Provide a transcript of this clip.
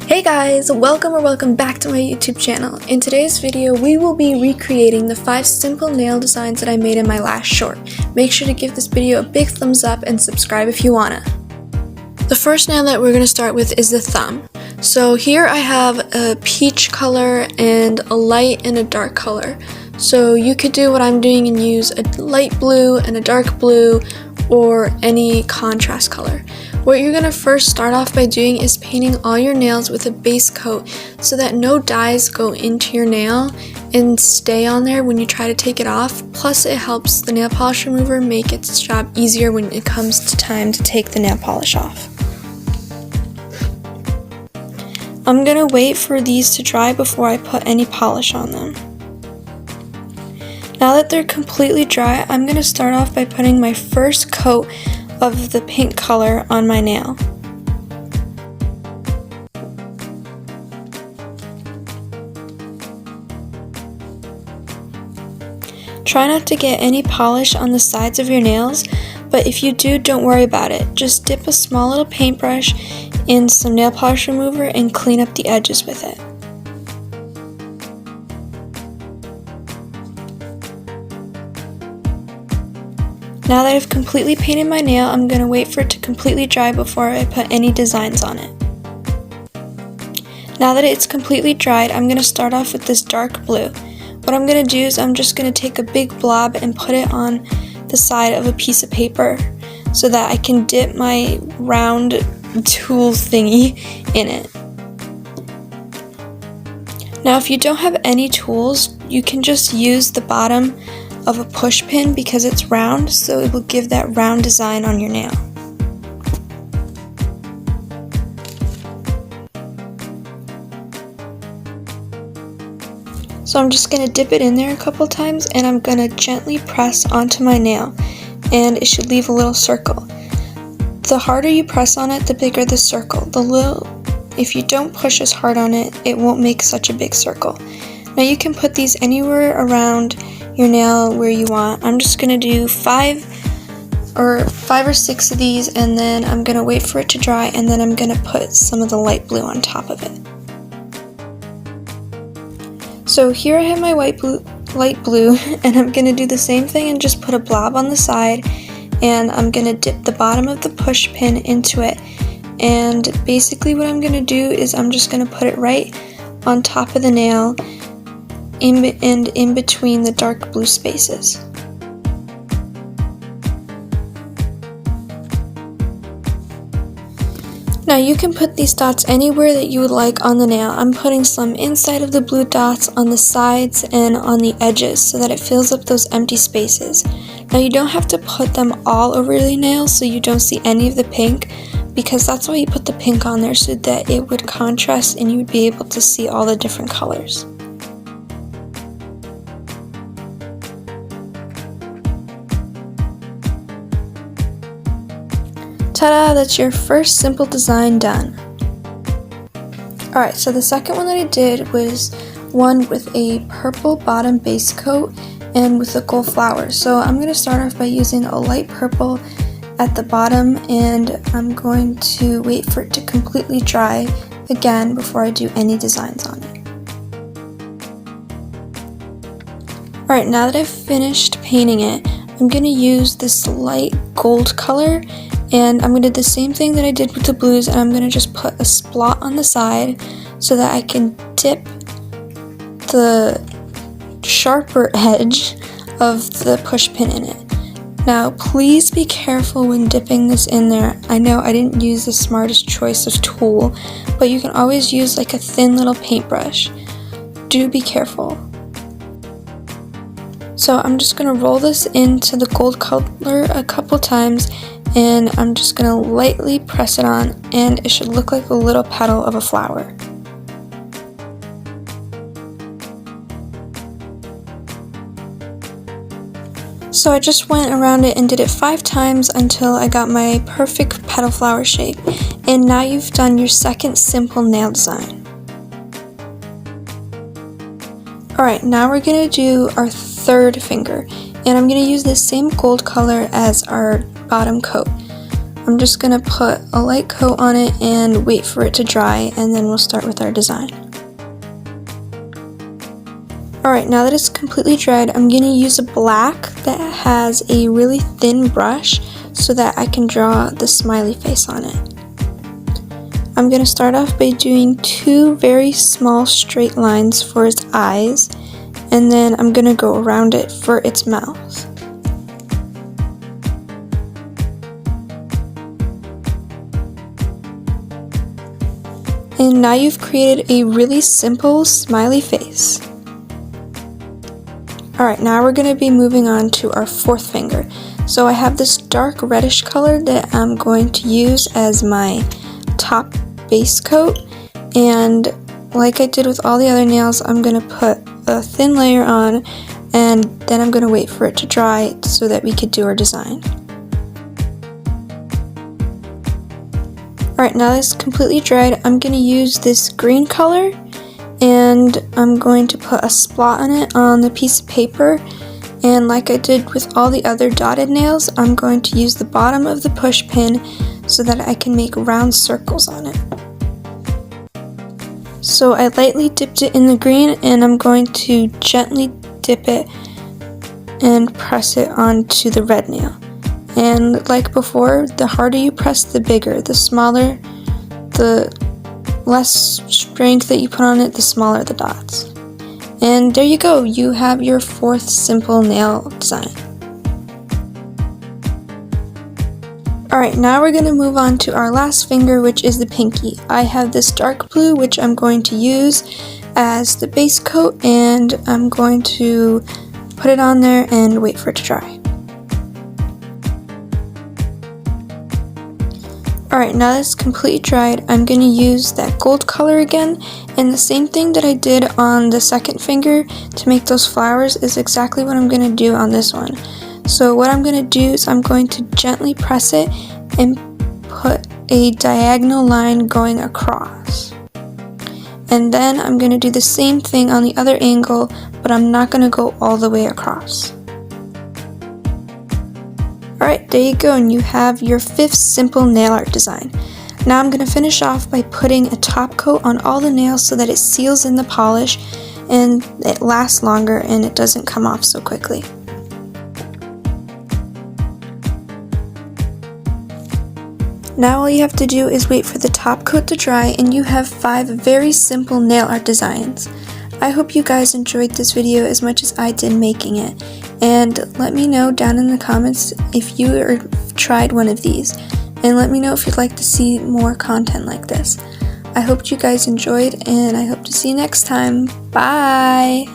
Hey guys, welcome back to my YouTube channel. In today's video, we will be recreating the 5 simple nail designs that I made in my last short. Make sure to give this video a big thumbs up and subscribe if you wanna. The first nail that we're gonna start with is the thumb. So here I have a peach color and a light and a dark color. So you could do what I'm doing and use a light blue and a dark blue or any contrast color. What you're going to first start off by doing is painting all your nails with a base coat so that no dyes go into your nail and stay on there when you try to take it off. Plus it helps the nail polish remover make its job easier when it comes to time to take the nail polish off. I'm going to wait for these to dry before I put any polish on them. Now that they're completely dry, I'm going to start off by putting my first coat of the pink color on my nail. Try not to get any polish on the sides of your nails, but if you do, don't worry about it. Just dip a small little paintbrush in some nail polish remover and clean up the edges with it. Now that I've completely painted my nail, I'm going to wait for it to completely dry before I put any designs on it. Now that it's completely dried, I'm going to start off with this dark blue. What I'm going to do is I'm just going to take a big blob and put it on the side of a piece of paper so that I can dip my round tool thingy in it. Now if you don't have any tools, you can just use the bottom of a push pin because it's round, so it will give that round design on your nail. So I'm just going to dip it in there a couple times and I'm going to gently press onto my nail, and it should leave a little circle. The harder you press on it, the bigger the circle. If you don't push as hard on it, it won't make such a big circle. Now you can put these anywhere around your nail where you want. I'm just going to do five or 6 of these, and then I'm going to wait for it to dry, and then I'm going to put some of the light blue on top of it. So here I have my light blue, and I'm going to do the same thing and just put a blob on the side, and I'm going to dip the bottom of the push pin into it. And basically what I'm going to do is I'm just going to put it right on top of the nail in between the dark blue spaces. Now you can put these dots anywhere that you would like on the nail. I'm putting some inside of the blue dots, on the sides, and on the edges so that it fills up those empty spaces. Now you don't have to put them all over the nail so you don't see any of the pink, because that's why you put the pink on there, so that it would contrast and you would be able to see all the different colors. Ta-da! That's your first simple design done. Alright, so the second one that I did was one with a purple bottom base coat and with the gold flowers. So I'm going to start off by using a light purple at the bottom, and I'm going to wait for it to completely dry again before I do any designs on it. Alright, now that I've finished painting it, I'm going to use this light gold color, and I'm going to do the same thing that I did with the blues, and I'm going to just put a splot on the side so that I can dip the sharper edge of the push pin in it. Now please be careful when dipping this in there. I know I didn't use the smartest choice of tool, but you can always use like a thin little paintbrush. Do be careful. So I'm just going to roll this into the gold color a couple times, and I'm just going to lightly press it on, and it should look like a little petal of a flower. So I just went around it and did it 5 times until I got my perfect petal flower shape. And now you've done your second simple nail design. Alright, now we're going to do our third finger, and I'm going to use this same gold color as our bottom coat. I'm just going to put a light coat on it and wait for it to dry, and then we'll start with our design. Alright, now that it's completely dried, I'm going to use a black that has a really thin brush so that I can draw the smiley face on it. I'm going to start off by doing 2 very small straight lines for its eyes, and then I'm going to go around it for its mouth. And now you've created a really simple smiley face. Alright, now we're going to be moving on to our 4th finger. So I have this dark reddish color that I'm going to use as my top base coat, and like I did with all the other nails, I'm going to put a thin layer on, and then I'm going to wait for it to dry so that we could do our design. Alright, now that it's completely dried, I'm going to use this green color, and I'm going to put a splot on it on the piece of paper, and like I did with all the other dotted nails, I'm going to use the bottom of the push pin so that I can make round circles on it. So I lightly dipped it in the green, and I'm going to gently dip it and press it onto the red nail. And like before, the harder you press, the bigger. The smaller, the less strength that you put on it, the smaller the dots. And there you go, you have your 4th simple nail design. Alright, now we're going to move on to our last finger, which is the pinky. I have this dark blue, which I'm going to use as the base coat, and I'm going to put it on there and wait for it to dry. Alright, now that it's completely dried, I'm going to use that gold color again, and the same thing that I did on the 2nd finger to make those flowers is exactly what I'm going to do on this one. So what I'm going to do is I'm going to gently press it and put a diagonal line going across. And then I'm going to do the same thing on the other angle, but I'm not going to go all the way across. Alright, there you go, and you have your 5th simple nail art design. Now I'm going to finish off by putting a top coat on all the nails so that it seals in the polish and it lasts longer and it doesn't come off so quickly. Now all you have to do is wait for the top coat to dry, and you have 5 very simple nail art designs. I hope you guys enjoyed this video as much as I did making it, and let me know down in the comments if you tried one of these, and let me know if you'd like to see more content like this. I hope you guys enjoyed, and I hope to see you next time. Bye!